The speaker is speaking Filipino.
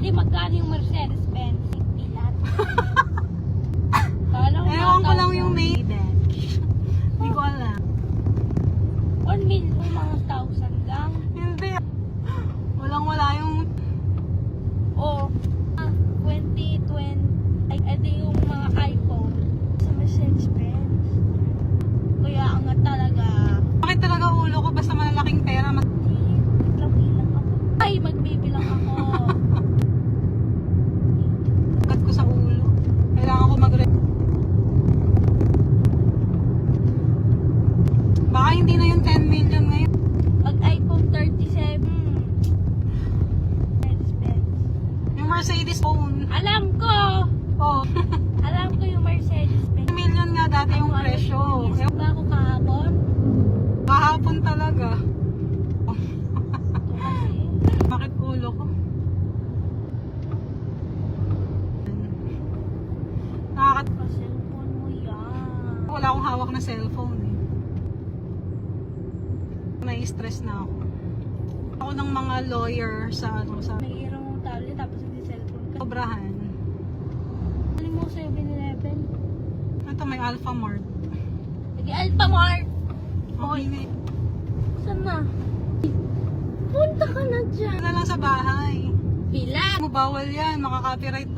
Eh, magkano yung Mercedes-Benz? Pilat. Ewan ko lang yung Maybach. Hindi ko alam. 1 million, mga 1,000 lang. Hindi. Walang-wala yung... O, 2020, ay, ito yung mga iPhone sa Mercedes-Benz. Kaya angat talaga. Bakit talaga ulo ko basta malalaking pera? Bilang ako. Ay, magbibilang ako. Kat ko sa ulo. Kailangan ko Baka hindi na yung 10 million ngayon. Pag iPhone 37, Mercedes-Benz. Yung Mercedes phone. Alam ko! Oh. Alam ko yung Mercedes-Benz. 10 million nga dati yung presyo. Yes, ba ako kahapon? Kahapon talaga. Ito kasi. Bakit ulo ko? Cellphone mo yan. Wala akong hawak na cellphone eh. Nai-stress na ako. Ako ng mga lawyer sa Nag-iirang mong tablet tapos hindi cellphone ka. sobrahan. Ano mo 7-Eleven? Ito may Alpha Mart. Sige, Alphamart! Okay na eh. Saan na? Punta ka na dyan. Na lang sa bahay. Pila! Bawal yan, makaka-copyright